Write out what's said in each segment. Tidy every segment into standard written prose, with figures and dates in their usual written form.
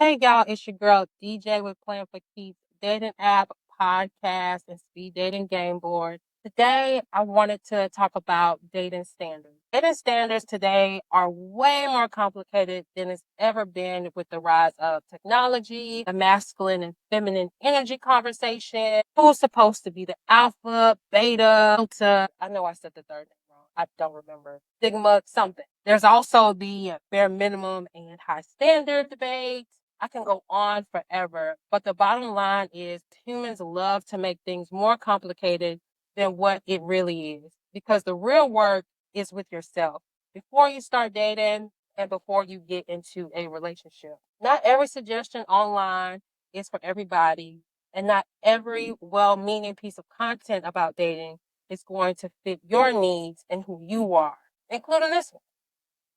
Hey y'all, it's your girl DJ with Plan for Keeps Dating App, Podcast, and Speed Dating Game Board. Today, I wanted to talk about dating standards. Dating standards today are way more complicated than it's ever been with the rise of technology, the masculine and feminine energy conversation, who's supposed to be the alpha, beta, delta. I know I said the third name wrong. I don't remember. Sigma, something. There's also the bare minimum and high standard debate. I can go on forever, but the bottom line is humans love to make things more complicated than what it really is because the real work is with yourself before you start dating and before you get into a relationship. Not every suggestion online is for everybody, and not every well meaning piece of content about dating is going to fit your needs and who you are, including this one.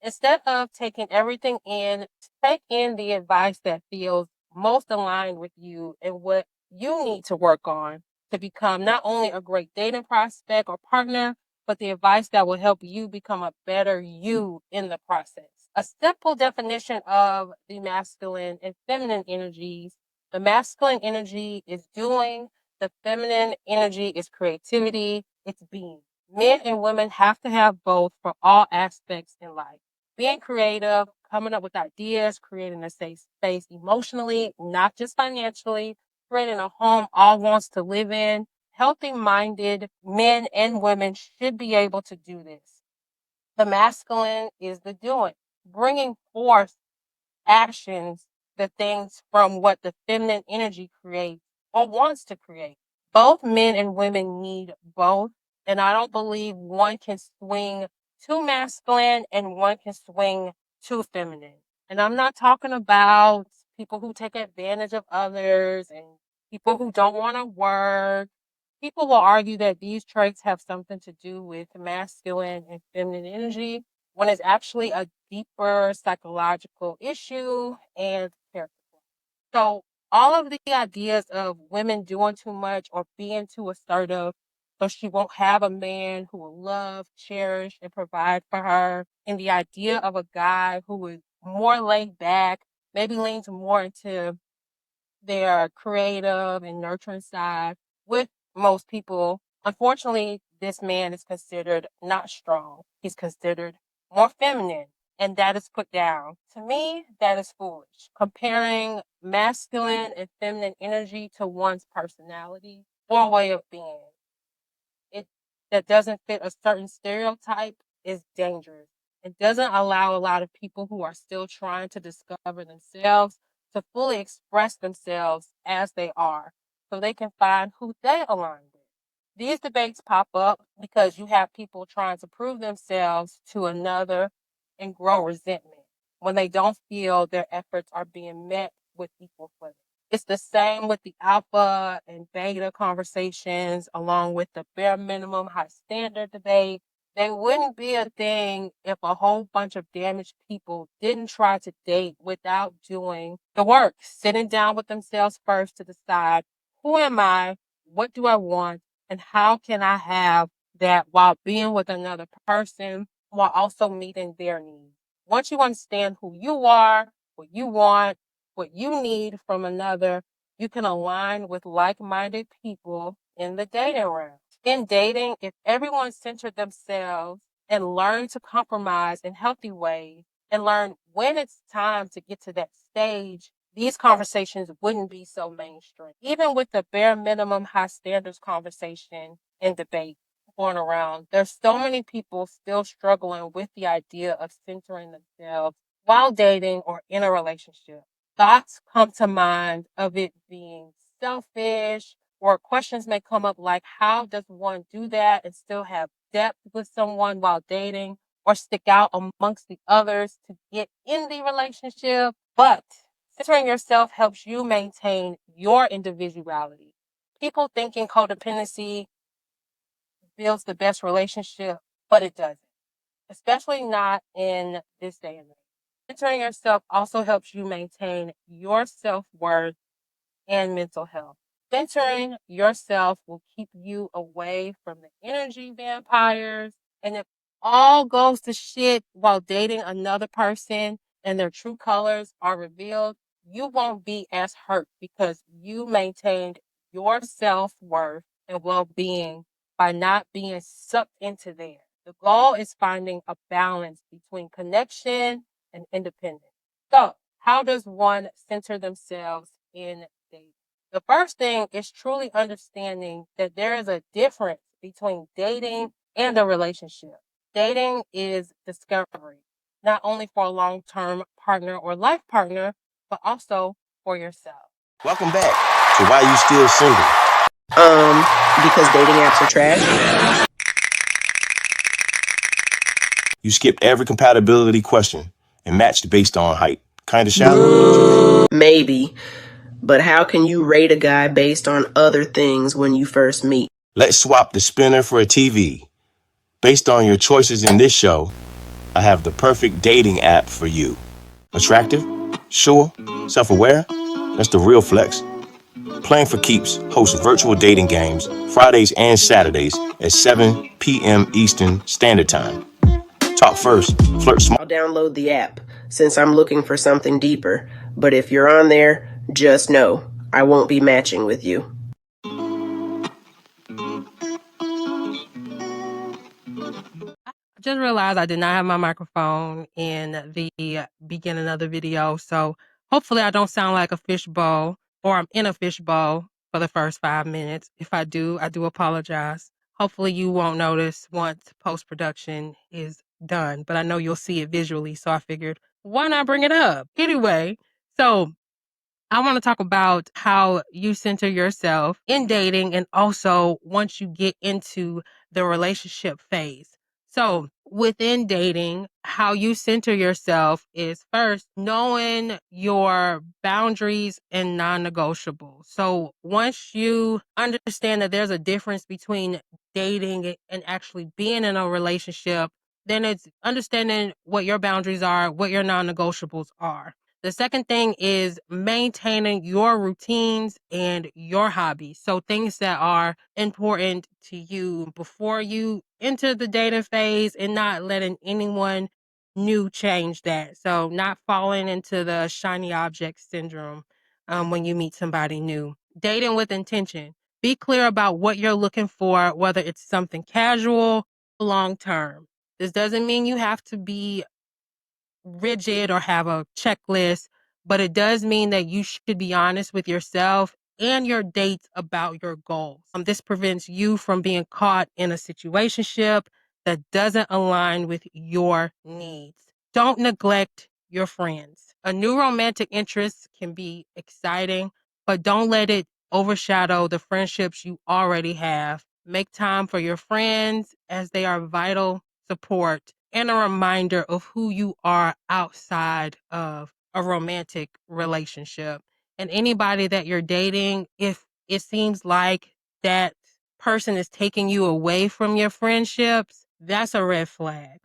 Instead of taking everything in, take in the advice that feels most aligned with you and what you need to work on to become not only a great dating prospect or partner, but the advice that will help you become a better you in the process. A simple definition of the masculine and feminine energies. The masculine energy is doing, the feminine energy is creativity, it's being. Men and women have to have both for all aspects in life. Being creative, coming up with ideas, creating a safe space emotionally, not just financially, creating a home all wants to live in. Healthy minded men and women should be able to do this. The masculine is the doing, bringing forth actions, the things from what the feminine energy creates or wants to create. Both men and women need both. And I don't believe one can swing too masculine and one can swing too feminine. And I'm not talking about people who take advantage of others and people who don't want to work. People will argue that these traits have something to do with masculine and feminine energy when it's actually a deeper psychological issue and character. So all of the ideas of women doing too much or being too assertive so she won't have a man who will love, cherish, and provide for her, and the idea of a guy who is more laid back, maybe leans more into their creative and nurturing side with most people. Unfortunately, this man is considered not strong. He's considered more feminine, and that is put down. To me, that is foolish. Comparing masculine and feminine energy to one's personality or way of being it that doesn't fit a certain stereotype is dangerous. It doesn't allow a lot of people who are still trying to discover themselves to fully express themselves as they are so they can find who they align with. These debates pop up because you have people trying to prove themselves to another and grow resentment when they don't feel their efforts are being met with equal footing. It's the same with the alpha and beta conversations, along with the bare minimum high standard debate. They wouldn't be a thing if a whole bunch of damaged people didn't try to date without doing the work, sitting down with themselves first to decide who am I, what do I want, and how can I have that while being with another person while also meeting their needs. Once you understand who you are, what you want, what you need from another, you can align with like minded people in the dating realm. In dating, if everyone centered themselves and learned to compromise in healthy ways and learn when it's time to get to that stage, these conversations wouldn't be so mainstream. Even with the bare minimum high standards conversation and debate going around, there's so many people still struggling with the idea of centering themselves while dating or in a relationship. Thoughts come to mind of it being selfish, or questions may come up like, how does one do that and still have depth with someone while dating or stick out amongst the others to get in the relationship? But centering yourself helps you maintain your individuality. People thinking codependency builds the best relationship, but it doesn't, especially not in this day and age. Centering yourself also helps you maintain your self worth and mental health. Centering yourself will keep you away from the energy vampires. And if all goes to shit while dating another person and their true colors are revealed, you won't be as hurt because you maintained your self worth and well being by not being sucked into there. The goal is finding a balance between connection and independence. So, how does one center themselves in dating? The first thing is truly understanding that there is a difference between dating and a relationship. Dating is discovery, not only for a long term partner or life partner, but also for yourself. Welcome back to Why You Still Single. Because dating apps are trash. You skipped every compatibility question and matched based on height. Kinda shallow? Maybe. But how can you rate a guy based on other things when you first meet? Let's swap the spinner for a TV. Based on your choices in this show, I have the perfect dating app for you. Attractive? Sure? Self-aware? That's the real flex. Playing for Keeps hosts virtual dating games Fridays and Saturdays at 7 p.m. Eastern Standard Time. Talk first, flirt smart. I'll download the app since I'm looking for something deeper. But if you're on there, just know I won't be matching with you. I just realized I did not have my microphone in the beginning of the video. So hopefully I don't sound like a fishbowl or I'm in a fishbowl for the first 5 minutes. If I do apologize. Hopefully you won't notice once post-production is done, but I know you'll see it visually. So I figured, why not bring it up? Anyway, so I want to talk about how you center yourself in dating and also once you get into the relationship phase. So, within dating, how you center yourself is first knowing your boundaries and non negotiables. So, once you understand that there's a difference between dating and actually being in a relationship, then it's understanding what your boundaries are, what your non negotiables are. The second thing is maintaining your routines and your hobbies. So things that are important to you before you enter the dating phase and not letting anyone new change that. So not falling into the shiny object syndrome when you meet somebody new. Dating with intention. Be clear about what you're looking for, whether it's something casual, long term. This doesn't mean you have to be rigid or have a checklist, but it does mean that you should be honest with yourself and your dates about your goals. This prevents you from being caught in a situationship that doesn't align with your needs. Don't neglect your friends. A new romantic interest can be exciting, but don't let it overshadow the friendships you already have. Make time for your friends as they are vital support and a reminder of who you are outside of a romantic relationship. And anybody that you're dating, if it seems like that person is taking you away from your friendships, that's a red flag.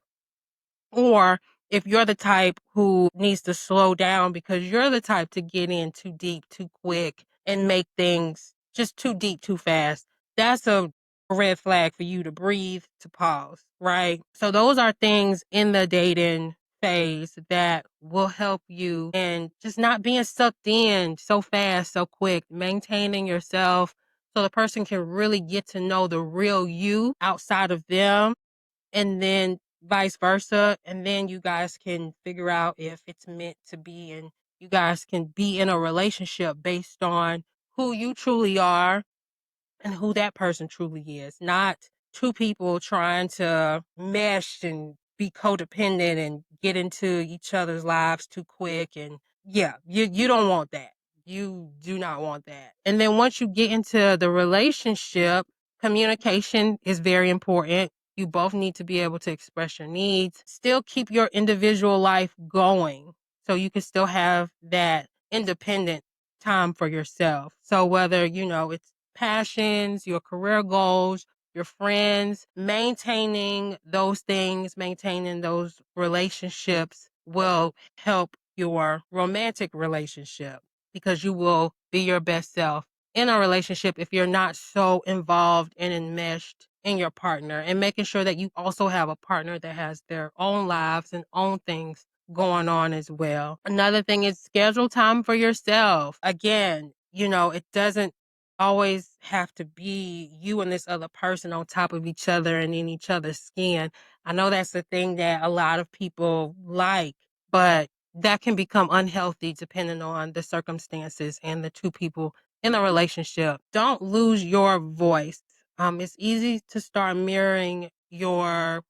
Or if you're the type who needs to slow down because you're the type to get in too deep, too quick, and make things just too deep, too fast, that's a red flag for you to breathe, to pause, right? So those are things in the dating phase that will help you and just not being sucked in so fast, so quick, maintaining yourself so the person can really get to know the real you outside of them and then vice versa. And then you guys can figure out if it's meant to be, and you guys can be in a relationship based on who you truly are and who that person truly is, not two people trying to mesh and be codependent and get into each other's lives too quick. And yeah, you don't want that. You do not want that. And then once you get into the relationship, communication is very important. You both need to be able to express your needs, still keep your individual life going so you can still have that independent time for yourself. So whether, it's passions, your career goals, your friends, maintaining those things, maintaining those relationships will help your romantic relationship because you will be your best self in a relationship if you're not so involved and enmeshed in your partner, and making sure that you also have a partner that has their own lives and own things going on as well. Another thing is schedule time for yourself. Again, it doesn't always have to be you and this other person on top of each other and in each other's skin. I know that's the thing that a lot of people like, but that can become unhealthy depending on the circumstances and the two people in the relationship. Don't lose your voice. It's easy to start mirroring your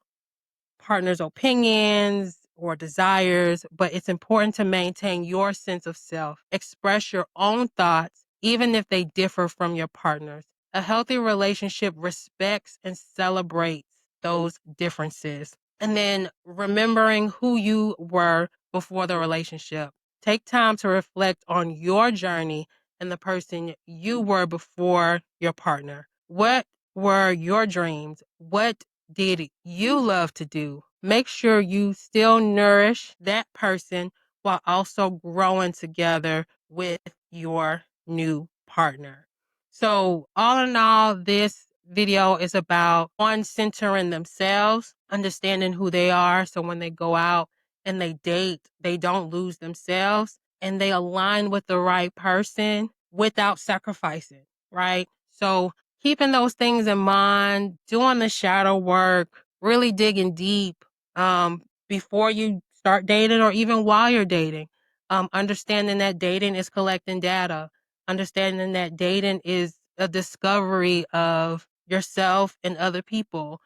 partner's opinions or desires, but it's important to maintain your sense of self. Express your own thoughts, even if they differ from your partner's. A healthy relationship respects and celebrates those differences. And then remembering who you were before the relationship. Take time to reflect on your journey and the person you were before your partner. What were your dreams? What did you love to do? Make sure you still nourish that person while also growing together with your new partner. So, all in all, this video is about one centering themselves, understanding who they are. So, when they go out and they date, they don't lose themselves and they align with the right person without sacrificing, right? So, keeping those things in mind, doing the shadow work, really digging deep before you start dating or even while you're dating. Understanding that dating is collecting data, understanding that dating is a discovery of yourself and other people.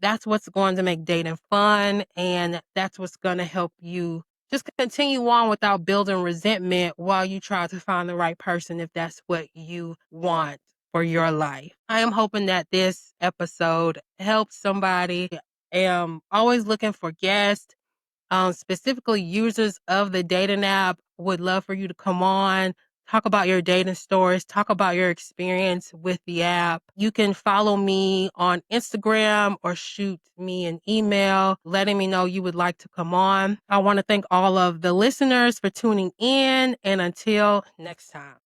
That's what's going to make dating fun, and that's what's going to help you just continue on without building resentment while you try to find the right person if that's what you want for your life. I am hoping that this episode helps somebody. I am always looking for guests, specifically users of the dating app. Would love for you to come on, talk about your dating stories, talk about your experience with the app. You can follow me on Instagram or shoot me an email letting me know you would like to come on. I want to thank all of the listeners for tuning in, and until next time.